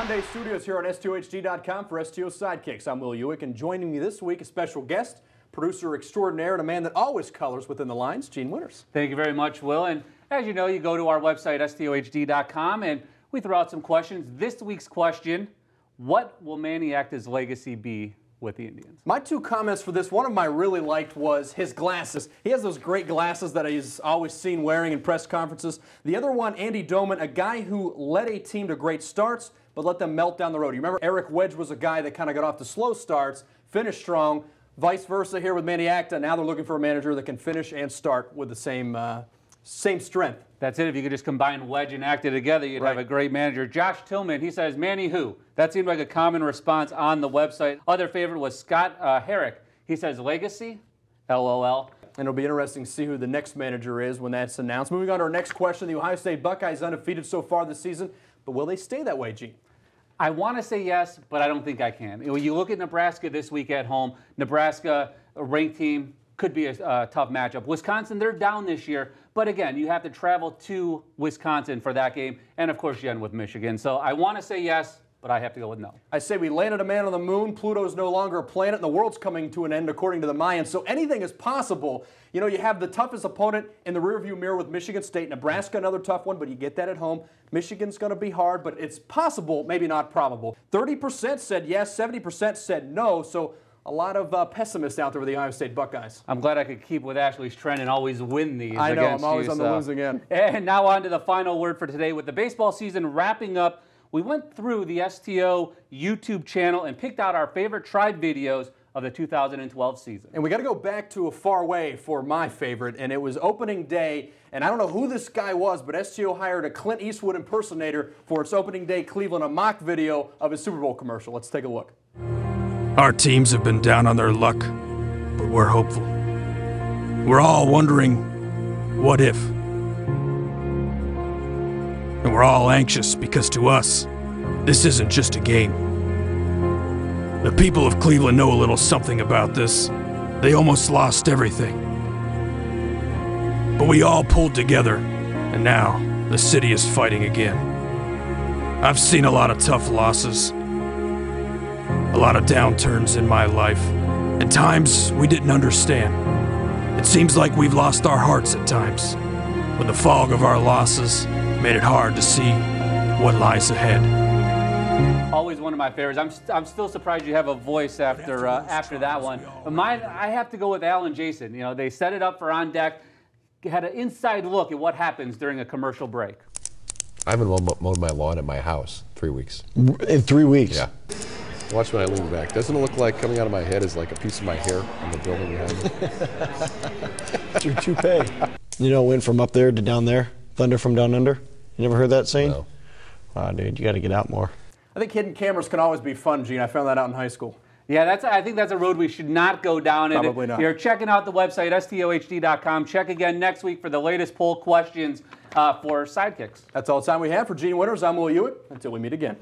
Hyundai Studios here on S2HD.com for STO Sidekicks. I'm Will Ewick, and joining me this week, a special guest, producer extraordinaire, and a man that always colors within the lines, Gene Winters. Thank you very much, Will. And as you know, you go to our website, STOHD.com, and we throw out some questions. This week's question, what will Manny Acta's legacy be with the Indians? My two comments for this, one of them I really liked was his glasses. He has those great glasses that he's always seen wearing in press conferences. The other one, Andy Doman, a guy who led a team to great starts, but let them melt down the road. You remember Eric Wedge was a guy that kind of got off to slow starts, finished strong. Vice versa here with Manny Acta. Now they're looking for a manager that can finish and start with the same strength. That's it. If you could just combine Wedge and Acta together, you'd have a great manager. Josh Tillman, he says, Manny who? That seemed like a common response on the website. Other favorite was Scott Herrick. He says, legacy? LOL. And it'll be interesting to see who the next manager is when that's announced. Moving on to our next question, the Ohio State Buckeyes undefeated so far this season, but will they stay that way, Gene? I want to say yes, but I don't think I can. When you look at Nebraska this week at home, Nebraska, a ranked team, could be a tough matchup. Wisconsin, they're down this year, but again, you have to travel to Wisconsin for that game, and of course you end with Michigan. So I want to say yes, but I have to go with no. I say we landed a man on the moon. Pluto's no longer a planet, and the world's coming to an end according to the Mayans. So anything is possible. You know, you have the toughest opponent in the rearview mirror with Michigan State. Nebraska, another tough one, but you get that at home. Michigan's going to be hard, but it's possible, maybe not probable. 30% said yes, 70% said no. So a lot of pessimists out there with the Ohio State Buckeyes. I'm glad I could keep with Ashley's trend and always win these. I know, I'm always on the losing end. And now on to the final word for today. With the baseball season wrapping up, we went through the STO YouTube channel and picked out our favorite tribe videos of the 2012 season. And we got to go back to a far way for my favorite, and it was opening day. And I don't know who this guy was, but STO hired a Clint Eastwood impersonator for its opening day Cleveland, a mock video of his Super Bowl commercial. Let's take a look. Our teams have been down on their luck, but we're hopeful. We're all wondering, what if? And we're all anxious because to us, this isn't just a game. The people of Cleveland know a little something about this. They almost lost everything. But we all pulled together, and now the city is fighting again. I've seen a lot of tough losses, a lot of downturns in my life, and times we didn't understand. It seems like we've lost our hearts at times, when the fog of our losses made it hard to see what lies ahead. Always one of my favorites. I'm still surprised you have a voice after that one. But mine, I have to go with Al and Jason. You know, they set it up for On Deck, had an inside look at what happens during a commercial break. I haven't mowed my lawn at my house 3 weeks. In 3 weeks? Yeah. Watch when I lean back. Doesn't it look like coming out of my head is like a piece of my hair on the building behind me? It's your toupee. You know, went from up there to down there, thunder from down under. You never heard that saying? No. Wow, dude, you got to get out more. I think hidden cameras can always be fun, Gene. I found that out in high school. Yeah, I think that's a road we should not go down. Probably not. You're checking out the website, STOHD.com. Check again next week for the latest poll questions for Sidekicks. That's all the time we have for Gene Winters. I'm Will Ewick. Until we meet again.